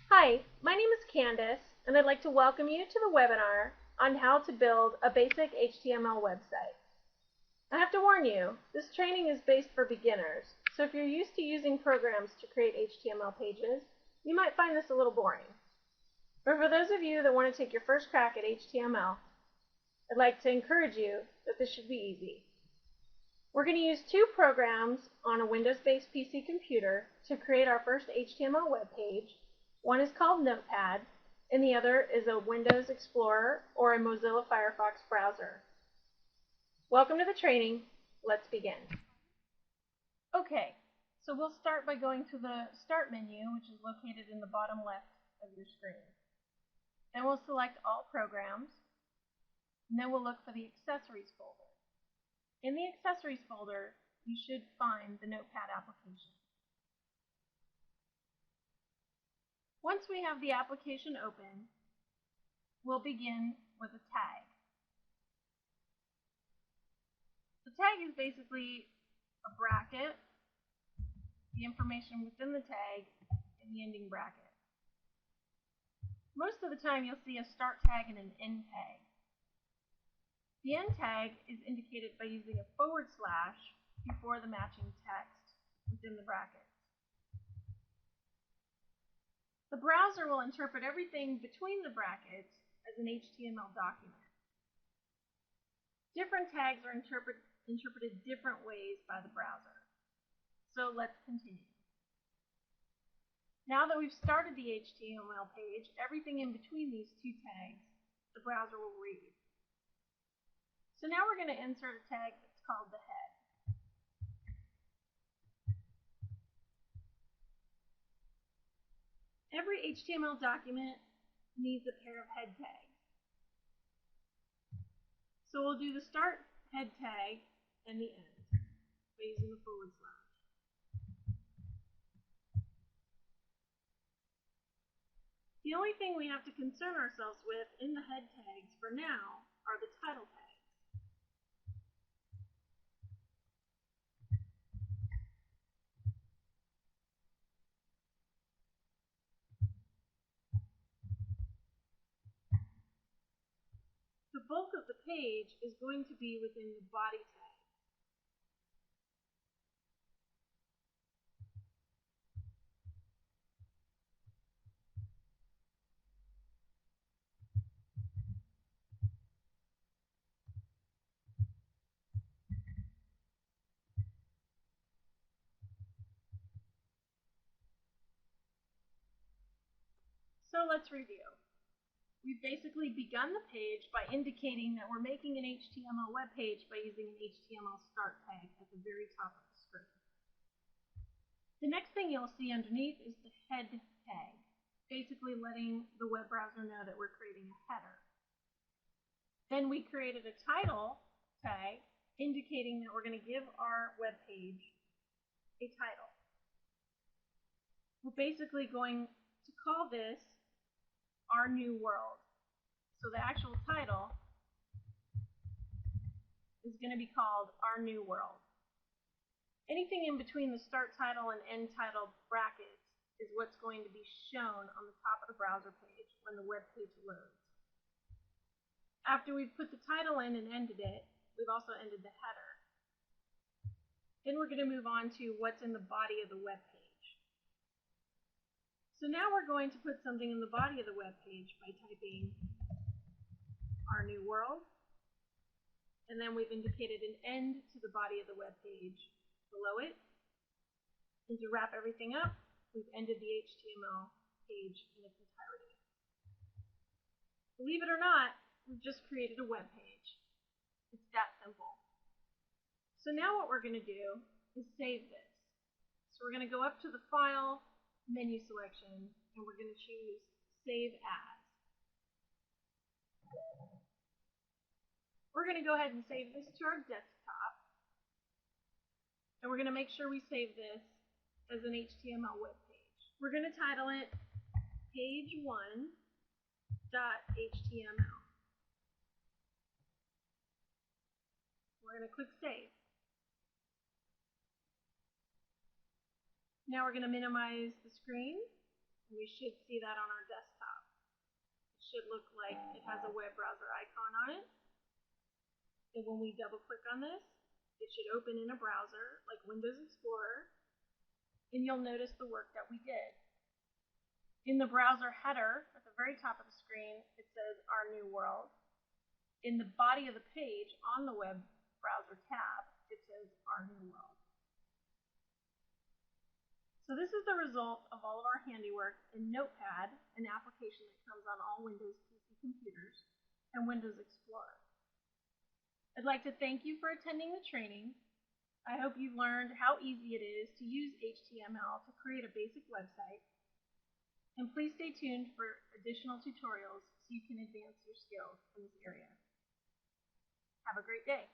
Hi, my name is Candace, and I'd like to welcome you to the webinar on how to build a basic HTML website. I have to warn you, this training is based for beginners, so if you're used to using programs to create HTML pages, you might find this a little boring. But for those of you that want to take your first crack at HTML, I'd like to encourage you that this should be easy. We're going to use two programs on a Windows-based PC computer to create our first HTML web page. One is called Notepad, and the other is a Windows Explorer or a Mozilla Firefox browser. Welcome to the training. Let's begin. Okay, so we'll start by going to the Start menu, which is located in the bottom left of your screen. Then we'll select All Programs, and then we'll look for the Accessories folder. In the Accessories folder, you should find the Notepad application. Once we have the application open, we'll begin with a tag. The tag is basically a bracket, the information within the tag, and the ending bracket. Most of the time you'll see a start tag and an end tag. The end tag is indicated by using a / before the matching text within the bracket. The browser will interpret everything between the brackets as an HTML document. Different tags are interpreted different ways by the browser. So let's continue. Now that we've started the HTML page, everything in between these two tags, the browser will read. So now we're going to insert a tag that's called the head. Every HTML document needs a pair of head tags. So we'll do the start head tag and the end by using the /. The only thing we have to concern ourselves with in the head tags for now are the title tags. The bulk of the page is going to be within the body tag. So let's review. We've basically begun the page by indicating that we're making an HTML web page by using an HTML start tag at the very top of the screen. The next thing you'll see underneath is the head tag, basically letting the web browser know that we're creating a header. Then we created a title tag indicating that we're going to give our web page a title. We're basically going to call this Our New World. So the actual title is going to be called Our New World. Anything in between the start title and end title brackets is what's going to be shown on the top of the browser page when the web page loads. After we've put the title in and ended it, we've also ended the header. Then we're going to move on to what's in the body of the web page. So now we're going to put something in the body of the web page by typing Our New World, and then we've indicated an end to the body of the web page below it. And to wrap everything up, we've ended the HTML page in its entirety. Believe it or not, we've just created a web page. It's that simple. So now what we're going to do is save this. So we're going to go up to the File menu selection, and we're going to choose Save As. We're going to go ahead and save this to our desktop, and we're going to make sure we save this as an HTML web page. We're going to title it page1.html. We're going to click Save. Now we're going to minimize the screen And we should see that on our desktop. It should look like it has a web browser icon on it. And when we double click on this, it should open in a browser like Windows Explorer, and you'll notice the work that we did. In the browser header, at the very top of the screen, it says Our New World. In the body of the page, on the web browser tab, it says Our New World. So this is the result of all of our handiwork in Notepad, an application that comes on all Windows PC computers, and Windows Explorer. I'd like to thank you for attending the training. I hope you've learned how easy it is to use HTML to create a basic website. And please stay tuned for additional tutorials so you can advance your skills in this area. Have a great day.